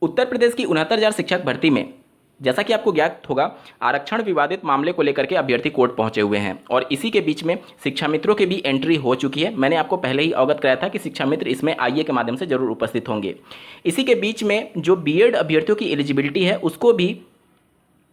उत्तर प्रदेश की 69,000 शिक्षक भर्ती में जैसा कि आपको ज्ञात होगा, आरक्षण विवादित मामले को लेकर के अभ्यर्थी कोर्ट पहुंचे हुए हैं और इसी के बीच में शिक्षा मित्रों की भी एंट्री हो चुकी है। मैंने आपको पहले ही अवगत कराया था कि शिक्षा मित्र इसमें आईए के माध्यम से जरूर उपस्थित होंगे। इसी के बीच में जो बीएड अभ्यर्थियों की एलिजिबिलिटी है उसको भी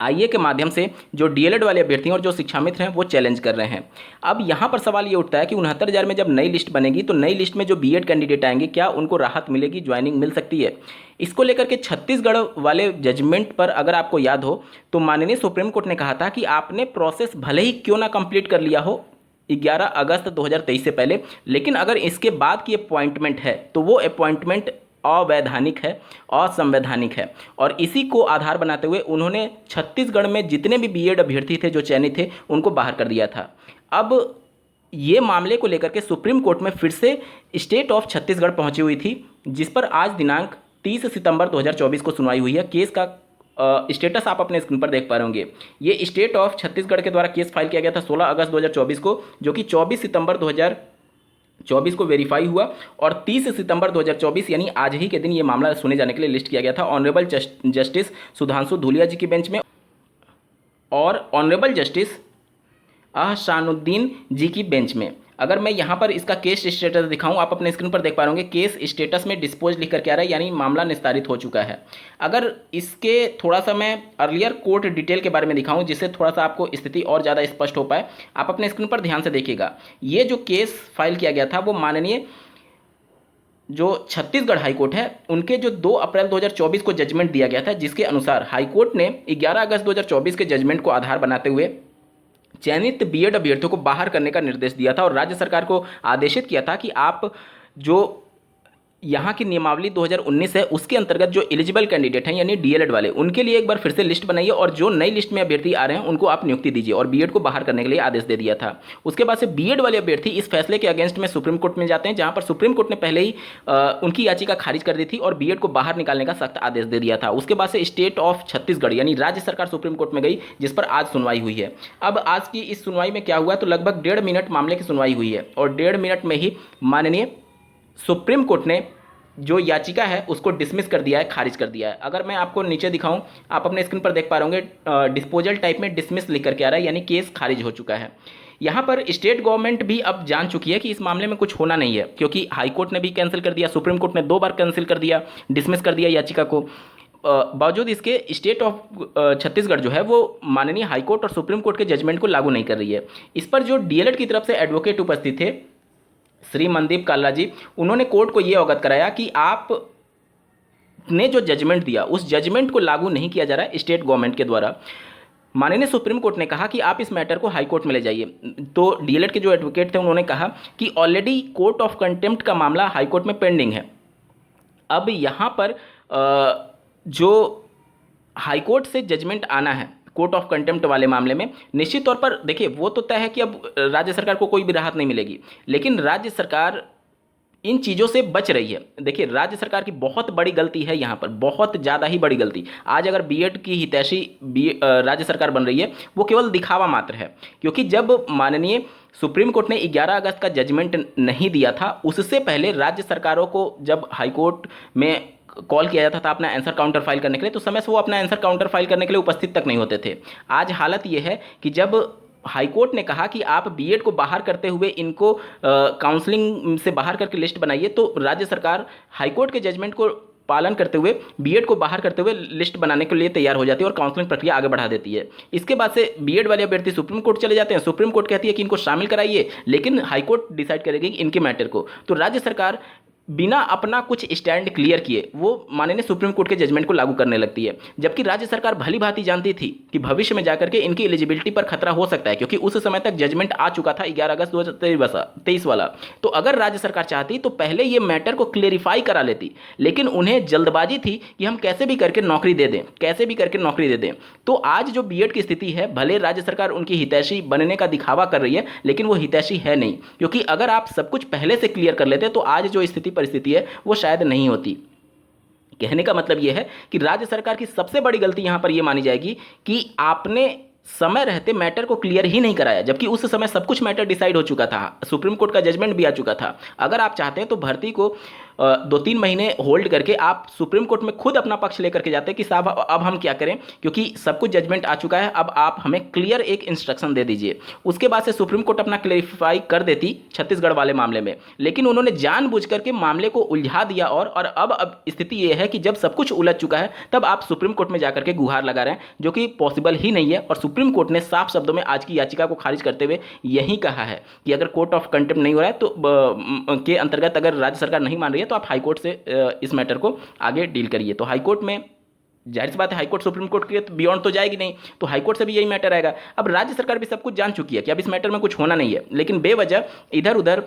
आईए के माध्यम से जो डीएलएड वाले अभ्यर्थी और जो शिक्षा मित्र हैं वो चैलेंज कर रहे हैं। अब यहाँ पर सवाल ये उठता है कि 69,000 में जब नई लिस्ट बनेगी तो नई लिस्ट में जो बीएड कैंडिडेट आएंगे क्या उनको राहत मिलेगी, ज्वाइनिंग मिल सकती है? इसको लेकर के छत्तीसगढ़ वाले जजमेंट पर अगर आपको याद हो तो माननीय सुप्रीम कोर्ट ने कहा था कि आपने प्रोसेस भले ही क्यों ना कंप्लीट कर लिया हो 11 अगस्त 2023 से पहले, लेकिन अगर इसके बाद की अपॉइंटमेंट है तो वो अपॉइंटमेंट अवैधानिक है, असंवैधानिक है। और इसी को आधार बनाते हुए उन्होंने छत्तीसगढ़ में जितने भी बीएड अभ्यर्थी थे जो चयनित थे उनको बाहर कर दिया था। अब ये मामले को लेकर के सुप्रीम कोर्ट में फिर से स्टेट ऑफ छत्तीसगढ़ पहुंची हुई थी, जिस पर आज दिनांक 30 सितंबर 2024 को सुनवाई हुई है। केस का स्टेटस आप अपने स्क्रीन पर देख पा रहे होंगे। ये स्टेट ऑफ छत्तीसगढ़ के द्वारा केस फाइल किया गया था 16 अगस्त 2024 को, जो कि 24 सितंबर 2024 को वेरीफाई हुआ और 30 सितंबर 2024 यानी आज ही के दिन ये मामला सुने जाने के लिए लिस्ट किया गया था ऑनरेबल जस्टिस सुधांशु धूलिया जी की बेंच में और ऑनरेबल जस्टिस अहसानुद्दीन जी की बेंच में। अगर मैं यहाँ पर इसका केस स्टेटस दिखाऊं, आप अपने स्क्रीन पर देख पा रहे होंगे केस स्टेटस में डिस्पोज लिख करके आ रहा है, यानी मामला निस्तारित हो चुका है। अगर इसके थोड़ा सा मैं अर्लियर कोर्ट डिटेल के बारे में दिखाऊं जिससे थोड़ा सा आपको स्थिति और ज़्यादा स्पष्ट हो पाए, आप अपने स्क्रीन पर ध्यान से देखिएगा। ये जो केस फाइल किया गया था वो माननीय जो छत्तीसगढ़ हाईकोर्ट है उनके जो 2 अप्रैल 2024 को जजमेंट दिया गया था, जिसके अनुसार हाईकोर्ट ने 11 अगस्त 2024 के जजमेंट को आधार बनाते हुए चयनित बीएड अभ्यर्थियों को बाहर करने का निर्देश दिया था और राज्य सरकार को आदेशित किया था कि आप जो यहाँ की नियमावली 2019 है उसके अंतर्गत जो एलिजिबल कैंडिडेट हैं यानी डीएलएड वाले, उनके लिए एक बार फिर से लिस्ट बनाइए और जो नई लिस्ट में अभ्यर्थी आ रहे हैं उनको आप नियुक्ति दीजिए, और बीएड को बाहर करने के लिए आदेश दे दिया था। उसके बाद से बीएड वाले अभ्यर्थी इस फैसले के अगेंस्ट में सुप्रीम कोर्ट में जाते हैं, जहाँ पर सुप्रीम कोर्ट ने पहले ही उनकी याचिका खारिज कर दी थी और बीएड को बाहर निकालने का सख्त आदेश दे दिया था। उसके बाद से स्टेट ऑफ छत्तीसगढ़ यानी राज्य सरकार सुप्रीम कोर्ट में गई, जिस पर आज सुनवाई हुई है। अब आज की इस सुनवाई में क्या हुआ, तो लगभग 1.5 मिनट मामले की सुनवाई हुई है और 1.5 मिनट में ही माननीय सुप्रीम कोर्ट ने जो याचिका है उसको डिसमिस कर दिया है, खारिज कर दिया है। अगर मैं आपको नीचे दिखाऊं, आप अपने स्क्रीन पर देख पा रहे होंगे डिस्पोजल टाइप में डिसमिस लिख करके आ रहा है, यानी केस खारिज हो चुका है। यहाँ पर स्टेट गवर्नमेंट भी अब जान चुकी है कि इस मामले में कुछ होना नहीं है, क्योंकि हाई कोर्ट ने भी कैंसिल कर दिया, सुप्रीम कोर्ट ने 2 बार कैंसिल कर दिया, डिसमिस कर दिया याचिका को। बावजूद इसके स्टेट ऑफ छत्तीसगढ़ जो है वो माननीय हाई कोर्ट और सुप्रीम कोर्ट के जजमेंट को लागू नहीं कर रही है। इस पर जो डीएलएड की तरफ से एडवोकेट उपस्थित थे श्री मनदीप काल्ला जी, उन्होंने कोर्ट को ये अवगत कराया कि आप ने जो जजमेंट दिया उस जजमेंट को लागू नहीं किया जा रहा है स्टेट गवर्नमेंट के द्वारा। माननीय सुप्रीम कोर्ट ने कहा कि आप इस मैटर को हाई कोर्ट में ले जाइए। तो डीएलएड के जो एडवोकेट थे उन्होंने कहा कि ऑलरेडी कोर्ट ऑफ कंटेम्प्ट का मामला हाई कोर्ट में पेंडिंग है। अब यहाँ पर जो हाई कोर्ट से जजमेंट आना है कोर्ट ऑफ कंटेम्प्ट वाले मामले में, निश्चित तौर पर देखिए वो तो तय है कि अब राज्य सरकार को कोई भी राहत नहीं मिलेगी, लेकिन राज्य सरकार इन चीज़ों से बच रही है। देखिए राज्य सरकार की बहुत बड़ी गलती है यहाँ पर, बहुत ज़्यादा ही बड़ी गलती। आज अगर बीएड की हितैषी राज्य सरकार बन रही है वो केवल दिखावा मात्र है, क्योंकि जब माननीय सुप्रीम कोर्ट ने 11 अगस्त का जजमेंट नहीं दिया था उससे पहले राज्य सरकारों को जब हाईकोर्ट में कॉल किया जाता था अपना आंसर काउंटर फाइल करने के लिए, तो समय से वो अपना आंसर काउंटर फाइल करने के लिए उपस्थित तक नहीं होते थे। आज हालत ये है कि जब हाईकोर्ट ने कहा कि आप बीएड को बाहर करते हुए इनको काउंसलिंग से बाहर करके लिस्ट बनाइए, तो राज्य सरकार हाईकोर्ट के जजमेंट को पालन करते हुए बीएड को बाहर करते हुए लिस्ट बनाने के लिए तैयार हो जाती है और काउंसलिंग प्रक्रिया आगे बढ़ा देती है। इसके बाद से बीएड वाले अभ्यर्थी सुप्रीम कोर्ट चले जाते हैं, सुप्रीम कोर्ट कहती है कि इनको शामिल कराइए, लेकिन हाईकोर्ट डिसाइड करेगी इनके मैटर को। तो राज्य सरकार बिना अपना कुछ स्टैंड क्लियर किए वो माननीय सुप्रीम कोर्ट के जजमेंट को लागू करने लगती है, जबकि राज्य सरकार भली भांति जानती थी कि भविष्य में जाकर के इनकी एलिजिबिलिटी पर खतरा हो सकता है, क्योंकि उस समय तक जजमेंट आ चुका था 11 अगस्त 2023 वाला। तो अगर राज्य सरकार चाहती तो पहले ये मैटर को क्लेरिफाई करा लेती, लेकिन उन्हें जल्दबाजी थी कि हम कैसे भी करके नौकरी दे दें, कैसे भी करके नौकरी दे दें। तो आज जो बीएड की स्थिति है, भले राज्य सरकार उनकी हितैषी बनने का दिखावा कर रही है, लेकिन वो हितैषी है नहीं, क्योंकि अगर आप सब कुछ पहले से क्लियर कर लेते तो आज जो स्थिति परिस्थिति है वो शायद नहीं होती। कहने का मतलब यह है कि राज्य सरकार की सबसे बड़ी गलती यहां पर यह मानी जाएगी कि आपने समय रहते मैटर को क्लियर ही नहीं कराया, जबकि उस समय सब कुछ मैटर डिसाइड हो चुका था, सुप्रीम कोर्ट का जजमेंट भी आ चुका था। अगर आप चाहते हैं तो भर्ती को 2-3 महीने होल्ड करके आप सुप्रीम कोर्ट में खुद अपना पक्ष लेकर के जाते कि साहब अब हम क्या करें, क्योंकि सब कुछ जजमेंट आ चुका है, अब आप हमें क्लियर एक इंस्ट्रक्शन दे दीजिए। उसके बाद से सुप्रीम कोर्ट अपना क्लेरिफाई कर देती छत्तीसगढ़ वाले मामले में, लेकिन उन्होंने जानबूझ करके मामले को उलझा दिया। और अब स्थिति यह है कि जब सब कुछ उलझ चुका है तब आप सुप्रीम कोर्ट में जाकर के गुहार लगा रहे हैं, जो कि पॉसिबल ही नहीं है। और सुप्रीम कोर्ट ने साफ शब्दों में आज की याचिका को खारिज करते हुए यही कहा है कि अगर कोर्ट ऑफ कंटेम्प्ट नहीं हो रहा है तो के अंतर्गत अगर राज्य सरकार नहीं मान रही है तो आप हाईकोर्ट से इस मैटर को आगे डील करिए। तो हाईकोर्ट में जाहिर सी बात है, हाईकोर्ट सुप्रीम कोर्ट के बियॉन्ड तो जाएगी नहीं, तो हाईकोर्ट से भी यही मैटर आएगा। अब राज्य सरकार भी सब कुछ जान चुकी है कि अब इस मैटर में कुछ होना नहीं है, लेकिन बेवजह इधर उधर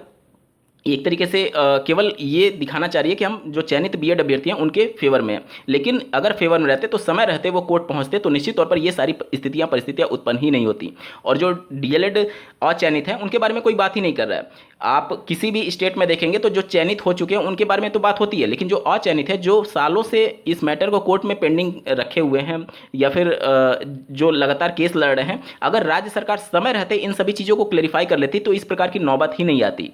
एक तरीके से केवल ये दिखाना चाह रही है कि हम जो चयनित बीएड अभ्यर्थी हैं उनके फेवर में हैं। लेकिन अगर फेवर में रहते तो समय रहते वो कोर्ट पहुंचते तो निश्चित तौर पर ये सारी परिस्थितियां उत्पन्न ही नहीं होती। और जो डीएलएड अचयनित हैं उनके बारे में कोई बात ही नहीं कर रहा है। आप किसी भी स्टेट में देखेंगे तो जो चयनित हो चुके हैं उनके बारे में तो बात होती है, लेकिन जो अचयनित है, जो सालों से इस मैटर को कोर्ट में पेंडिंग रखे हुए हैं या फिर जो लगातार केस लड़ रहे हैं, अगर राज्य सरकार समय रहते इन सभी चीज़ों को क्लेरिफाई कर लेती तो इस प्रकार की नौबत ही नहीं आती।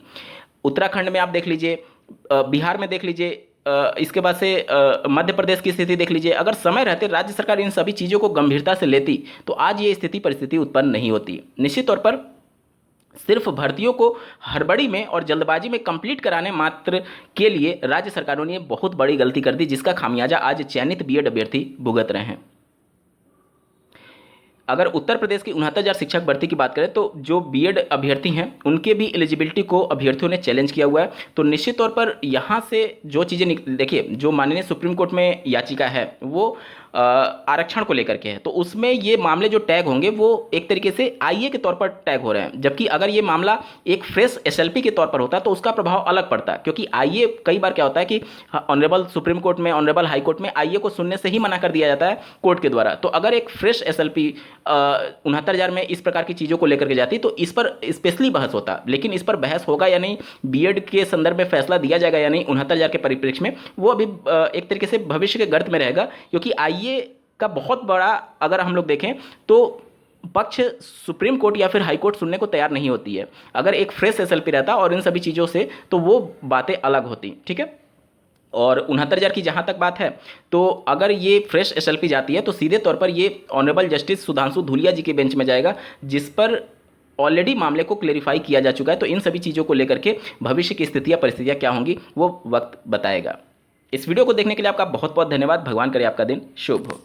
उत्तराखंड में आप देख लीजिए, बिहार में देख लीजिए, इसके बाद से मध्य प्रदेश की स्थिति देख लीजिए। अगर समय रहते राज्य सरकार इन सभी चीज़ों को गंभीरता से लेती तो आज ये परिस्थिति उत्पन्न नहीं होती। निश्चित तौर पर सिर्फ भर्तियों को हड़बड़ी में और जल्दबाजी में कंप्लीट कराने मात्र के लिए राज्य सरकारों ने बहुत बड़ी गलती कर दी, जिसका खामियाजा आज चयनित बीएड अभ्यर्थी भुगत रहे हैं। अगर उत्तर प्रदेश की 69,000 शिक्षक भर्ती की बात करें तो जो बीएड अभ्यर्थी हैं उनके भी एलिजिबिलिटी को अभ्यर्थियों ने चैलेंज किया हुआ है। तो निश्चित तौर पर यहाँ से जो चीज़ें देखिए, जो माननीय सुप्रीम कोर्ट में याचिका है वो आरक्षण को लेकर के है, तो उसमें ये मामले जो टैग होंगे वो एक तरीके से आईए के तौर पर टैग हो रहे हैं, जबकि अगर ये मामला एक फ्रेश एसएलपी के तौर पर होता तो उसका प्रभाव अलग पड़ता। क्योंकि आईए कई बार क्या होता है कि ऑनरेबल सुप्रीम कोर्ट में, ऑनरेबल हाई कोर्ट में आईए को सुनने से ही मना कर दिया जाता है कोर्ट के द्वारा। तो अगर एक फ्रेश एसएलपी 69,000 में इस प्रकार की चीज़ों को लेकर के जाती तो इस पर स्पेशली बहस होता, लेकिन इस पर बहस होगा या नहीं, बीएड के संदर्भ में फैसला दिया जाएगा या नहीं 69,000 के परिप्रेक्ष्य में, वो अभी एक तरीके से भविष्य के गर्त में रहेगा। क्योंकि आईए का बहुत बड़ा अगर हम लोग देखें तो पक्ष सुप्रीम कोर्ट या फिर हाई कोर्ट सुनने को तैयार नहीं होती है। अगर एक फ्रेश एसएलपी रहता और इन सभी चीज़ों से तो वो बातें अलग होती, ठीक है। और 69,000 की जहाँ तक बात है तो अगर ये फ्रेश एसएलपी जाती है तो सीधे तौर पर ये ऑनरेबल जस्टिस सुधांशु धूलिया जी के बेंच में जाएगा, जिस पर ऑलरेडी मामले को क्लेरिफाई किया जा चुका है। तो इन सभी चीज़ों को लेकर के भविष्य की स्थितियाँ परिस्थितियाँ क्या होंगी वो वक्त बताएगा। इस वीडियो को देखने के लिए आपका बहुत बहुत धन्यवाद। भगवान करे आपका दिन शुभ हो।